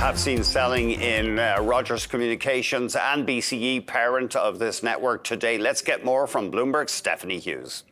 have seen selling in Rogers Communications and BCE, parent of this network, today. Let's get more from Bloomberg's Stephanie Hughes.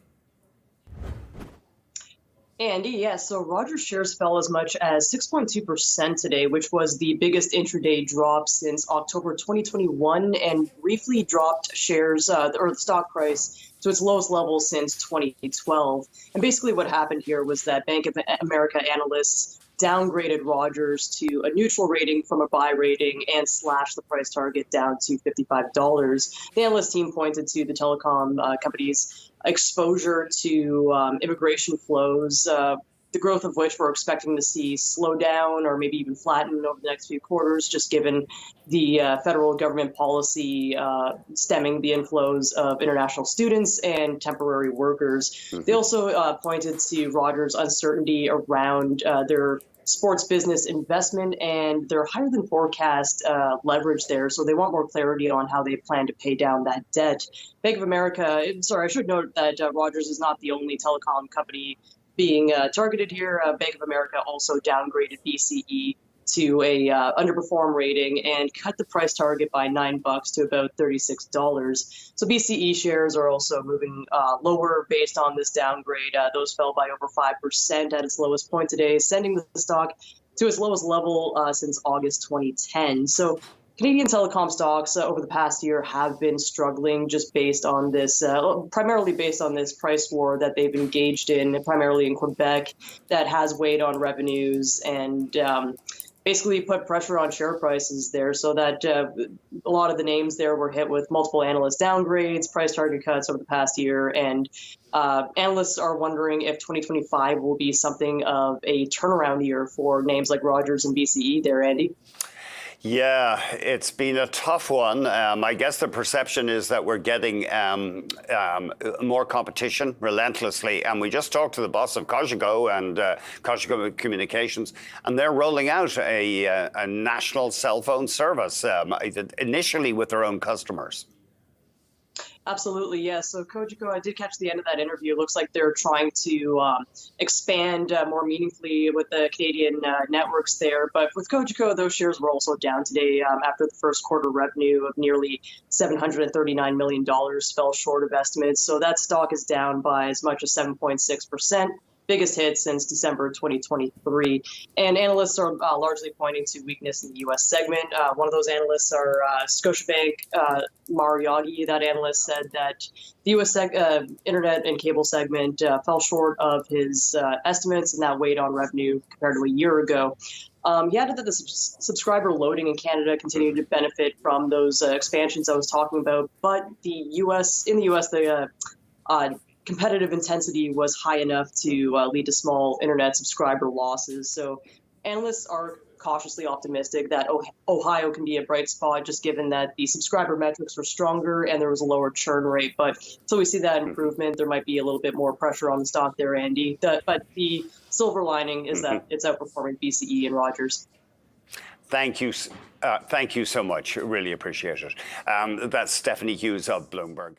Andy, yes. So Rogers shares fell as much as 6.2% today, which was the biggest intraday drop since October 2021, and briefly dropped shares or the stock price to its lowest level since 2012. And basically what happened here was that Bank of America analysts downgraded Rogers to a neutral rating from a buy rating and slashed the price target down to $55. The analyst team pointed to the telecom company's exposure to immigration flows, the growth of which we're expecting to see slow down or maybe even flatten over the next few quarters, just given the federal government policy stemming the inflows of international students and temporary workers. Mm-hmm. They also pointed to Rogers' uncertainty around their sports business investment and their higher than forecast leverage there. So they want more clarity on how they plan to pay down that debt. Bank of America, sorry, I should note that Rogers is not the only telecom company being targeted here. Bank of America also downgraded BCE to a underperform rating and cut the price target by $9 to about $36. So BCE shares are also moving lower based on this downgrade. Those fell by over 5% at its lowest point today, sending the stock to its lowest level since August 2010. So Canadian telecom stocks over the past year have been struggling just based on this, primarily based on this price war that they've engaged in, primarily in Quebec, that has weighed on revenues and basically put pressure on share prices there, so that a lot of the names there were hit with multiple analyst downgrades, price target cuts over the past year, and analysts are wondering if 2025 will be something of a turnaround year for names like Rogers and BCE there, Andy. Yeah, it's been a tough one. I guess the perception is that we're getting more competition relentlessly. And we just talked to the boss of Cogeco and Cogeco Communications, and they're rolling out a national cell phone service, initially with their own customers. Absolutely, yes. So Cogeco, I did catch the end of that interview. It looks like they're trying to expand more meaningfully with the Canadian networks there. But with Cogeco, those shares were also down today after the first quarter revenue of nearly $739 million fell short of estimates. So that stock is down by as much as 7.6%. Biggest hit since December 2023. And analysts are largely pointing to weakness in the U.S. segment. One of those analysts are Scotiabank, Mariagi. That analyst said that the U.S. internet and cable segment fell short of his estimates, and that weighed on revenue compared to a year ago. He added that the subscriber loading in Canada continued to benefit from those expansions I was talking about, but in the U.S., the competitive intensity was high enough to lead to small internet subscriber losses. So analysts are cautiously optimistic that Ohio can be a bright spot, just given that the subscriber metrics were stronger and there was a lower churn rate. But until we see that improvement, there might be a little bit more pressure on the stock there, Andy. But the silver lining is that it's outperforming BCE and Rogers. Thank you so much. Really appreciate it. That's Stephanie Hughes of Bloomberg.